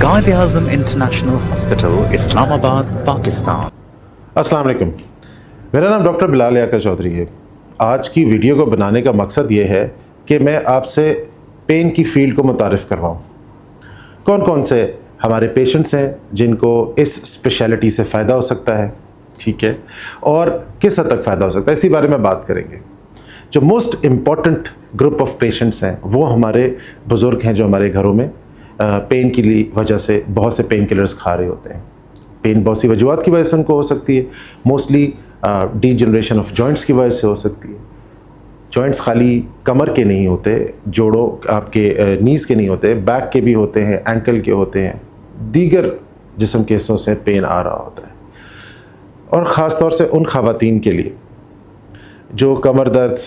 قائد-ए-आज़म international hospital, Islamabad, Pakistan. अस्सलाम वालेकुम, मेरा नाम डॉक्टर बिलाल याका चौधरी है। आज की वीडियो को बनाने का मकसद ये है कि मैं आपसे पेन की फील्ड को मुतारिफ़ करवाऊँ। कौन कौन से हमारे पेशेंट्स हैं जिनको इस स्पेशलिटी से फ़ायदा हो सकता है, ठीक है, और किस हद तक फ़ायदा हो सकता है, इसी बारे में बात करेंगे। जो most important group of patients हैं वो हमारे बुज़ुर्ग हैं जो हमारे घरों में पेन की वजह से बहुत से पेन किलर्स खा रहे होते हैं। पेन बहुत सी वजूहत की वजह से उनको हो सकती है, मोस्टली डीजनरेशन ऑफ जॉइंट्स की वजह से हो सकती है। जॉइंट्स खाली कमर के नहीं होते, जोड़ों आपके नीज़ के नहीं होते, बैक के भी होते हैं, एंकल के होते हैं, दीगर जिस्म के हिस्सों से पेन आ रहा होता है। और ख़ास तौर से उन ख़वातीन के लिए जो कमर दर्द,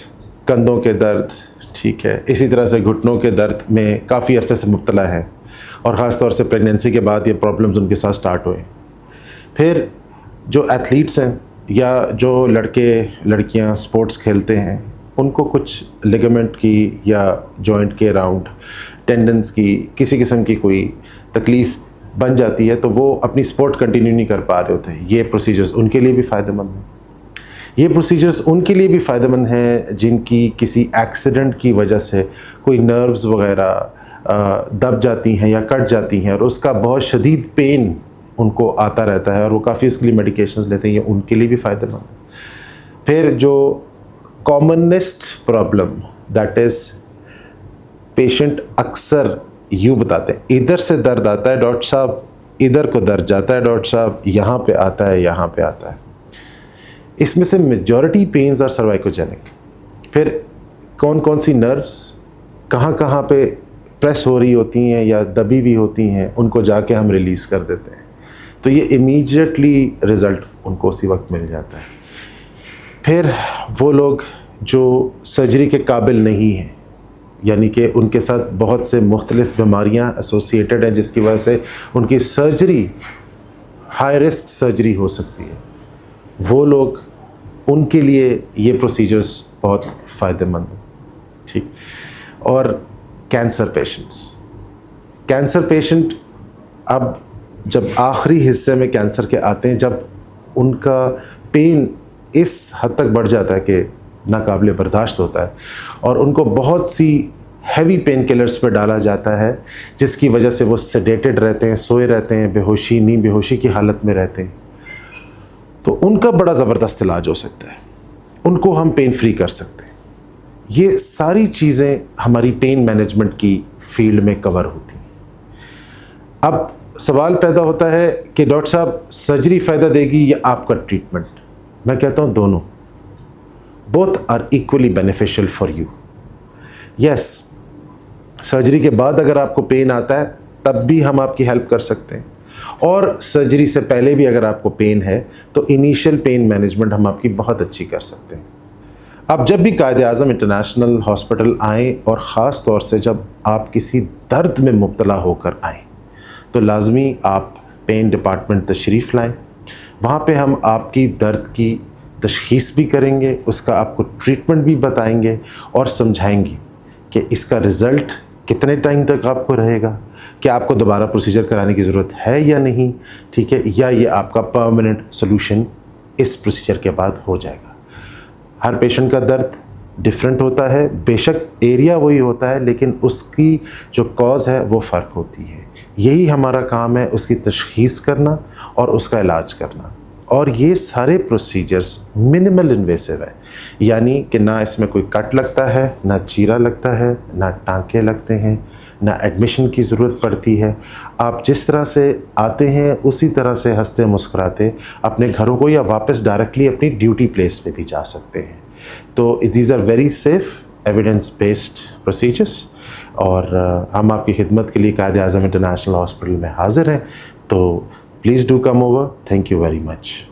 कंधों के दर्द, ठीक है, इसी तरह से घुटनों के दर्द में काफ़ी अरसे से मुब्तला है, और ख़ास तौर से प्रेगनेंसी के बाद ये प्रॉब्लम्स उनके साथ स्टार्ट हुए। फिर जो एथलीट्स हैं या जो लड़के लड़कियां स्पोर्ट्स खेलते हैं, उनको कुछ लिगामेंट की या जॉइंट के अराउंड टेंडन्स की किसी किस्म की कोई तकलीफ़ बन जाती है तो वो अपनी स्पोर्ट कंटिन्यू नहीं कर पा रहे होते हैं। ये प्रोसीजर्स उनके लिए भी फ़ायदेमंद हैं। ये प्रोसीजर्स उनके लिए भी फ़ायदेमंद हैं जिनकी किसी एक्सीडेंट की वजह से कोई नर्व्स वग़ैरह दब जाती हैं या कट जाती हैं और उसका बहुत शदीद पेन उनको आता रहता है और वो काफ़ी इसके लिए मेडिकेशंस लेते हैं, ये उनके लिए भी फ़ायदेमंद है। फिर जो commonest problem that is patient अक्सर यूँ बताते हैं, इधर से दर्द आता है डॉक्टर साहब, इधर को दर्द जाता है डॉक्टर साहब, यहाँ पे आता है, यहाँ पे आता है। इसमें से मेजॉरिटी पेन्स आर सर्वाइकोजेनिक। फिर कौन कौन सी नर्व्स कहाँ कहाँ पे प्रेस हो रही होती हैं या दबी हुई होती हैं, उनको जाके हम रिलीज़ कर देते हैं, तो ये इमीडिएटली रिज़ल्ट उनको उसी वक्त मिल जाता है। फिर वो लोग जो सर्जरी के काबिल नहीं हैं, यानी कि उनके साथ बहुत से मुख्तलिफ़ बीमारियां एसोसिएटेड हैं जिसकी वजह से उनकी सर्जरी हाई रिस्क सर्जरी हो सकती है, वो लोग, उनके लिए ये प्रोसीजर्स बहुत फ़ायदेमंद हैं, ठीक। और कैंसर पेशेंट अब जब आखिरी हिस्से में कैंसर के आते हैं, जब उनका पेन इस हद तक बढ़ जाता है कि नाकाबिले बर्दाश्त होता है और उनको बहुत सी हैवी पेन किलर्स पे डाला जाता है जिसकी वजह से वो सेडेटेड रहते हैं, सोए रहते हैं, बेहोशी नींद बेहोशी की हालत में रहते हैं, तो उनका बड़ा ज़बरदस्त इलाज हो सकता है, उनको हम पेन फ्री कर सकते हैं। ये सारी चीज़ें हमारी पेन मैनेजमेंट की फील्ड में कवर होती हैं। अब सवाल पैदा होता है कि डॉक्टर साहब सर्जरी फ़ायदा देगी या आपका ट्रीटमेंट? मैं कहता हूँ दोनों, both are equally beneficial for you. Yes, surgery के बाद अगर आपको पेन आता है तब भी हम आपकी हेल्प कर सकते हैं, और सर्जरी से पहले भी अगर आपको पेन है तो इनिशियल पेन मैनेजमेंट हम आपकी बहुत अच्छी कर सकते हैं। अब जब भी कायद-ए-आज़म इंटरनेशनल हॉस्पिटल आएँ, और ख़ास तौर से जब आप किसी दर्द में मुब्तला होकर आएँ, तो लाजमी आप पेन डिपार्टमेंट तशरीफ़ लाएँ। वहाँ पे हम आपकी दर्द की तशख़ीस भी करेंगे, उसका आपको ट्रीटमेंट भी बताएंगे और समझाएंगे कि इसका रिज़ल्ट कितने टाइम तक आपको रहेगा, क्या आपको दोबारा प्रोसीजर कराने की ज़रूरत है या नहीं, ठीक है, या ये आपका परमानेंट सोल्यूशन इस प्रोसीजर के बाद हो जाएगा। हर पेशेंट का दर्द डिफरेंट होता है, बेशक एरिया वही होता है, लेकिन उसकी जो कॉज़ है वो फ़र्क होती है। यही हमारा काम है, उसकी तशख़ीस करना और उसका इलाज करना। और ये सारे प्रोसीजर्स मिनिमल इन्वेसिव है, यानी कि ना इसमें कोई कट लगता है, ना चीरा लगता है, ना टाँके लगते हैं, ना एडमिशन की ज़रूरत पड़ती है। आप जिस तरह से आते हैं उसी तरह से हंसते मुस्कुराते अपने घरों को या वापस डायरेक्टली अपनी ड्यूटी प्लेस पे भी जा सकते हैं। तो these are very safe evidence based procedures, और हम आपकी खिदमत के लिए कायद-ए-आज़म इंटरनेशनल हॉस्पिटल में हाज़िर हैं। तो please do come over. Thank you very much.